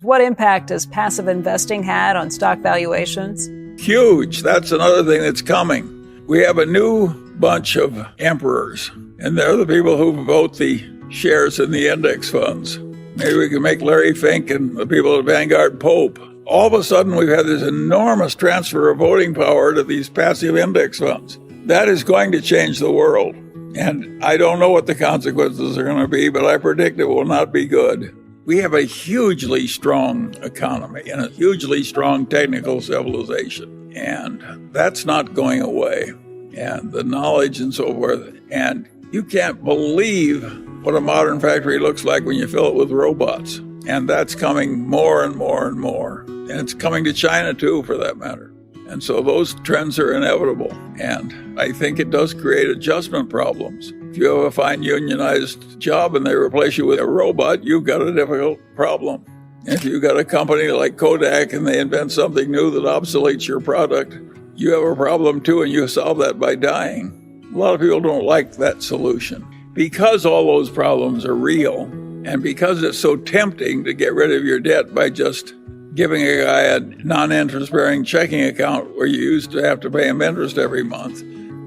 What impact has passive investing had on stock valuations? Huge. That's another thing that's coming. We have a new bunch of emperors, and they're the people who vote the shares in the index funds. Maybe we can make Larry Fink and the people at Vanguard Pope. All of a sudden, we've had this enormous transfer of voting power to these passive index funds. That is going to change the world. And I don't know what the consequences are going to be, but I predict it will not be good. We have a hugely strong economy and a hugely strong technical civilization. And that's not going away. And the knowledge and so forth. And you can't believe what a modern factory looks like when you fill it with robots. And that's coming more and more and more. And it's coming to China, too, for that matter. And so those trends are inevitable. And I think it does create adjustment problems. If you have a fine unionized job and they replace you with a robot, you've got a difficult problem. If you've got a company like Kodak and they invent something new that obsoletes your product, you have a problem, too, and you solve that by dying. A lot of people don't like that solution. Because all those problems are real, and because it's so tempting to get rid of your debt by just giving a guy a non-interest-bearing checking account where you used to have to pay him interest every month,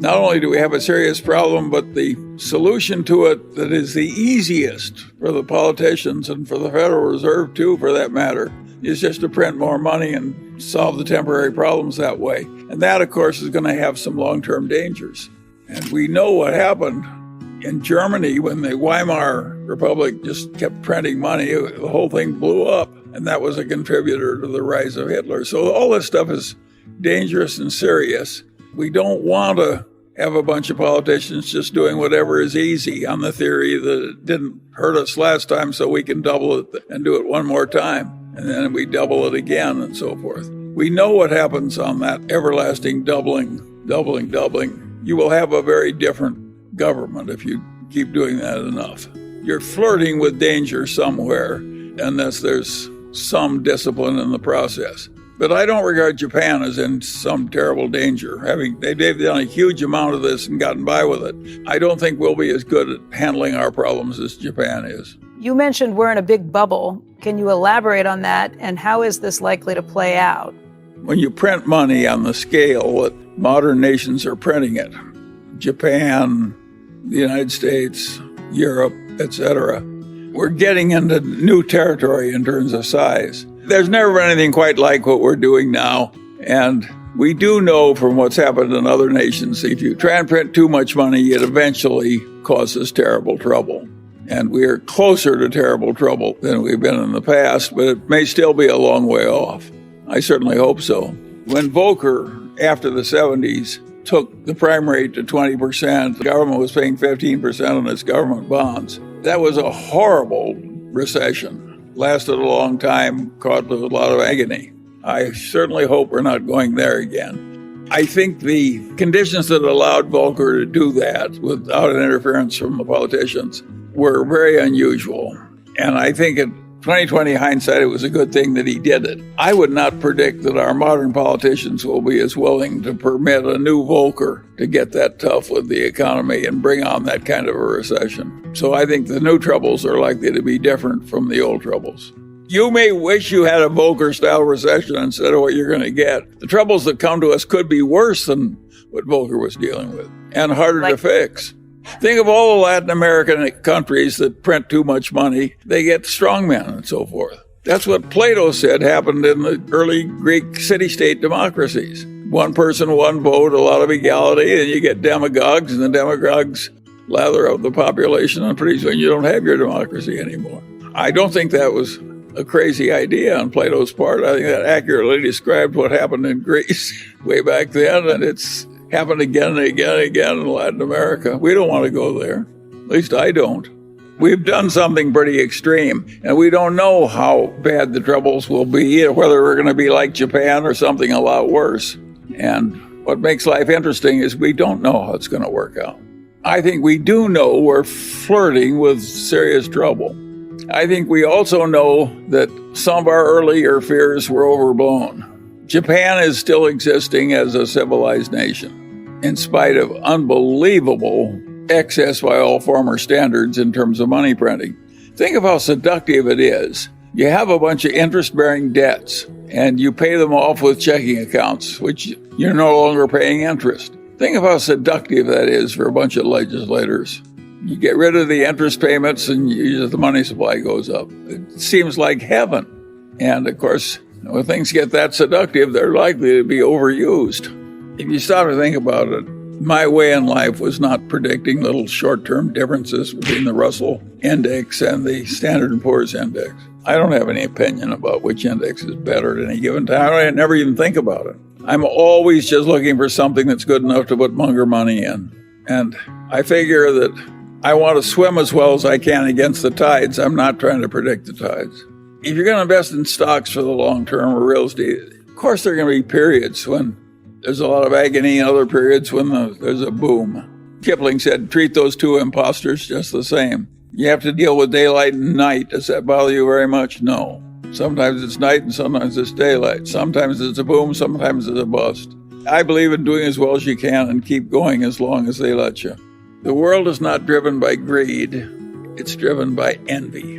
not only do we have a serious problem, but the solution to it that is the easiest for the politicians and for the Federal Reserve, too, for that matter, is just to print more money and solve the temporary problems that way. And that, of course, is going to have some long-term dangers. And we know what happened in Germany when the Weimar Republic just kept printing money. The whole thing blew up, and that was a contributor to the rise of Hitler. So all this stuff is dangerous and serious. We don't want to have a bunch of politicians just doing whatever is easy on the theory that it didn't hurt us last time, so we can double it and do it one more time. And then we double it again and so forth. We know what happens on that everlasting doubling. You will have a very different government if you keep doing that enough. You're flirting with danger somewhere unless there's some discipline in the process. But I don't regard Japan as in some terrible danger. They've done a huge amount of this and gotten by with it. I don't think we'll be as good at handling our problems as Japan is. You mentioned we're in a big bubble. Can you elaborate on that, and how is this likely to play out? When you print money on the scale that modern nations are printing it, Japan, the United States, Europe, etc., we're getting into new territory in terms of size. There's never been anything quite like what we're doing now. And we do know from what's happened in other nations, if you try and print too much money, it eventually causes terrible trouble. And we are closer to terrible trouble than we've been in the past, but it may still be a long way off. I certainly hope so. When Volcker, after the 70s, took the prime rate to 20%, the government was paying 15% on its government bonds. That was a horrible recession. Lasted a long time, caused a lot of agony. I certainly hope we're not going there again. I think the conditions that allowed Volcker to do that without an interference from the politicians were very unusual. And I think in 2020 hindsight, it was a good thing that he did it. I would not predict that our modern politicians will be as willing to permit a new Volcker to get that tough with the economy and bring on that kind of a recession. So I think the new troubles are likely to be different from the old troubles. You may wish you had a Volcker-style recession instead of what you're going to get. The troubles that come to us could be worse than what Volcker was dealing with and harder to fix. Think of all the Latin American countries that print too much money. They get strongmen and so forth. That's what Plato said happened in the early Greek city-state democracies. One person, one vote, a lot of equality, and you get demagogues, and the demagogues lather up the population, and pretty soon you don't have your democracy anymore. I don't think that was a crazy idea on Plato's part. I think that accurately described what happened in Greece way back then, and it's happened again and again and again in Latin America. We don't want to go there. At least I don't. We've done something pretty extreme, and we don't know how bad the troubles will be, whether we're going to be like Japan or something a lot worse. And what makes life interesting is we don't know how it's going to work out. I think we do know we're flirting with serious trouble. I think we also know that some of our earlier fears were overblown. Japan is still existing as a civilized nation, in spite of unbelievable excess by all former standards in terms of money printing. Think of how seductive it is You have a bunch of interest-bearing debts, and you pay them off with checking accounts, which you're no longer paying interest. Think of how seductive that is for a bunch of legislators. You get rid of the interest payments and the money supply goes up. It seems like heaven. And of course, when things get that seductive, they're likely to be overused. If you stop to think about it, my way in life was not predicting little short-term differences between the Russell Index and the Standard & Poor's Index. I don't have any opinion about which index is better at any given time. I never even think about it. I'm always just looking for something that's good enough to put Munger money in. And I figure that I want to swim as well as I can against the tides. I'm not trying to predict the tides. If you're going to invest in stocks for the long term or real estate, of course there are going to be periods when there's a lot of agony and other periods when there's a boom. Kipling said, treat those two imposters just the same. You have to deal with daylight and night. Does that bother you very much? No. Sometimes it's night and sometimes it's daylight. Sometimes it's a boom, sometimes it's a bust. I believe in doing as well as you can and keep going as long as they let you. The world is not driven by greed. It's driven by envy.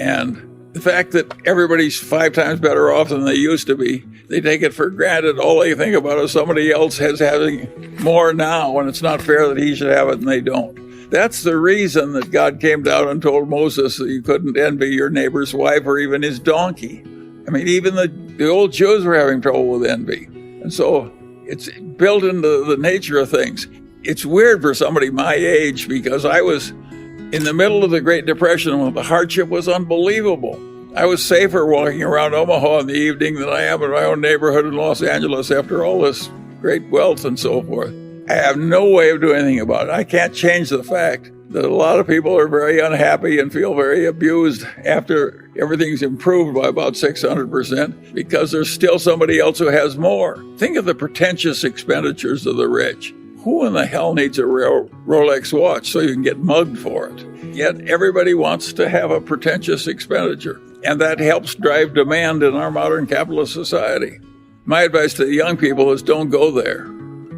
And the fact that everybody's 5 times better off than they used to be, they take it for granted. All they think about is somebody else has having more now, and it's not fair that he should have it and they don't. That's the reason that God came down and told Moses that you couldn't envy your neighbor's wife or even his donkey. I mean, even the old Jews were having trouble with envy. And so it's built into the nature of things. It's weird for somebody my age because I was in the middle of the Great Depression when the hardship was unbelievable. I was safer walking around Omaha in the evening than I am in my own neighborhood in Los Angeles after all this great wealth and so forth. I have no way of doing anything about it. I can't change the fact that a lot of people are very unhappy and feel very abused after everything's improved by about 600% because there's still somebody else who has more. Think of the pretentious expenditures of the rich. Who in the hell needs a Rolex watch so you can get mugged for it? Yet everybody wants to have a pretentious expenditure, and that helps drive demand in our modern capitalist society. My advice to the young people is don't go there.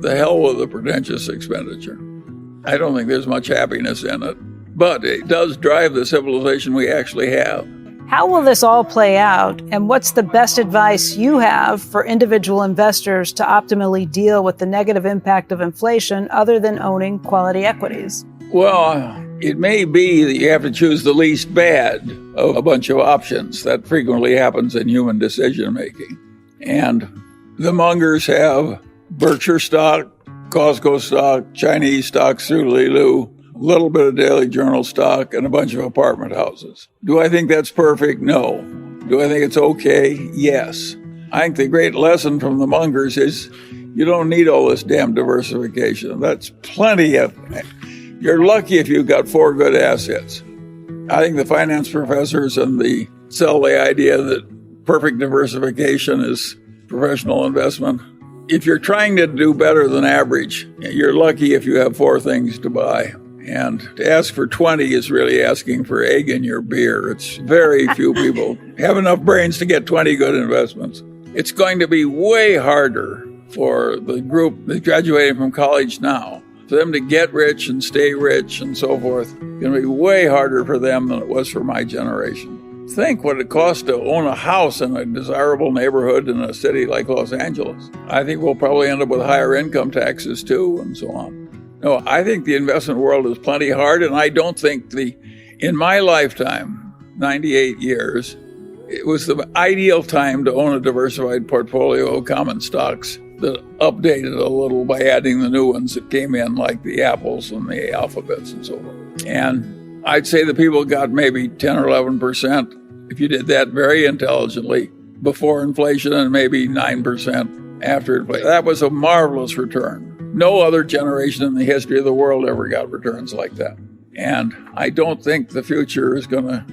The hell with the pretentious expenditure. I don't think there's much happiness in it, but it does drive the civilization we actually have. How will this all play out, and what's the best advice you have for individual investors to optimally deal with the negative impact of inflation other than owning quality equities? Well, it may be that you have to choose the least bad of a bunch of options. That frequently happens in human decision making. And the Mungers have Berkshire stock, Costco stock, Chinese stocks through Lilu, a little bit of Daily Journal stock, and a bunch of apartment houses. Do I think that's perfect? No. Do I think it's okay? Yes. I think the great lesson from the Mungers is you don't need all this damn diversification. That's plenty of. You're lucky if you've got 4 good assets. I think the finance professors sell the idea that perfect diversification is professional investment. If you're trying to do better than average, you're lucky if you have 4 things to buy. And to ask for 20 is really asking for egg in your beer. It's very few people have enough brains to get 20 good investments. It's going to be way harder for the group that's graduating from college now, for them to get rich and stay rich and so forth. It's going to be way harder for them than it was for my generation. Think what it costs to own a house in a desirable neighborhood in a city like Los Angeles. I think we'll probably end up with higher income taxes too and so on. No, I think the investment world is plenty hard, and I don't think in my lifetime, 98 years, it was the ideal time to own a diversified portfolio of common stocks that updated a little by adding the new ones that came in, like the Apples and the Alphabets and so forth. And I'd say the people got maybe 10 or 11% if you did that very intelligently before inflation and maybe 9% after inflation. That was a marvelous return. No other generation in the history of the world ever got returns like that. And I don't think the future is going to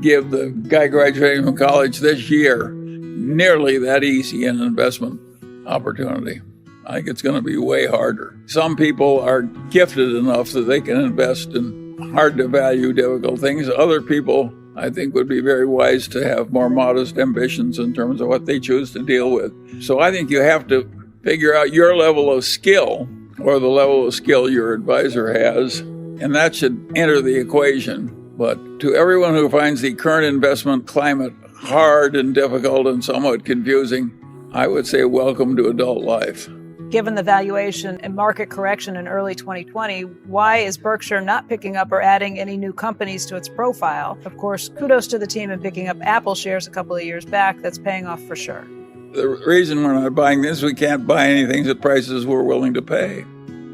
give the guy graduating from college this year nearly that easy an investment opportunity. I think it's going to be way harder. Some people are gifted enough that they can invest in hard-to-value, difficult things. Other people, I think, would be very wise to have more modest ambitions in terms of what they choose to deal with. So I think you have to figure out your level of skill or the level of skill your advisor has, and that should enter the equation. But to everyone who finds the current investment climate hard and difficult and somewhat confusing, I would say welcome to adult life. Given the valuation and market correction in early 2020, why is Berkshire not picking up or adding any new companies to its profile? Of course, kudos to the team in picking up Apple shares a couple of years back. That's paying off for sure. The reason we're not buying this, we can't buy anything at prices we're willing to pay.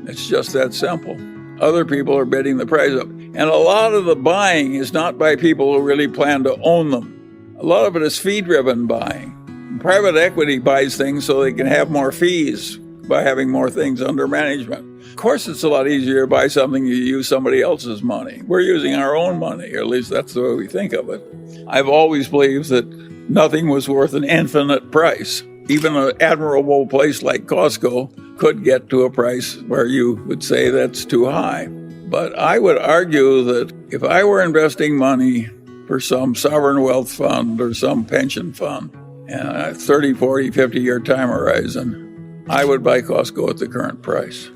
It's just that simple. Other people are bidding the price up. And a lot of the buying is not by people who really plan to own them. A lot of it is fee-driven buying. Private equity buys things so they can have more fees by having more things under management. Of course, it's a lot easier to buy something you use somebody else's money. We're using our own money, or at least that's the way we think of it. I've always believed that nothing was worth an infinite price. Even an admirable place like Costco could get to a price where you would say that's too high. But I would argue that if I were investing money for some sovereign wealth fund or some pension fund, and a 30, 40, 50-year time horizon, I would buy Costco at the current price.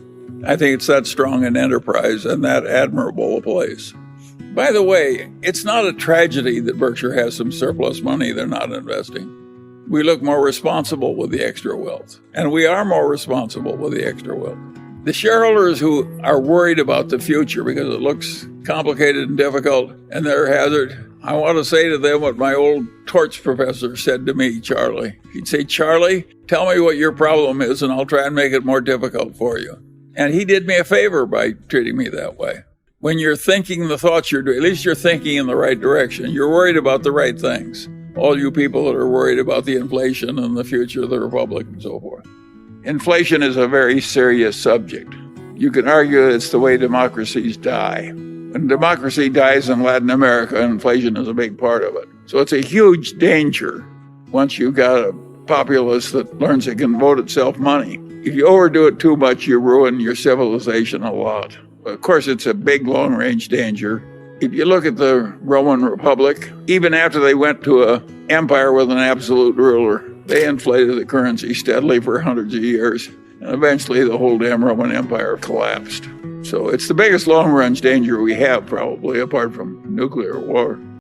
I think it's that strong an enterprise and that admirable a place. By the way, it's not a tragedy that Berkshire has some surplus money they're not investing. We look more responsible with the extra wealth, and we are more responsible with the extra wealth. The shareholders who are worried about the future because it looks complicated and difficult and they're hazard, I want to say to them what my old torch professor said to me, Charlie. He'd say, Charlie, tell me what your problem is and I'll try and make it more difficult for you. And he did me a favor by treating me that way. When you're thinking the thoughts you're doing, at least you're thinking in the right direction. You're worried about the right things. All you people that are worried about the inflation and the future of the republic and so forth. Inflation is a very serious subject. You can argue it's the way democracies die. When democracy dies in Latin America, inflation is a big part of it. So it's a huge danger once you've got a populace that learns it can vote itself money. If you overdo it too much, you ruin your civilization a lot. Of course, it's a big, long-range danger. If you look at the Roman Republic, even after they went to an empire with an absolute ruler, they inflated the currency steadily for hundreds of years. And eventually, the whole damn Roman Empire collapsed. So it's the biggest long-range danger we have, probably, apart from nuclear war.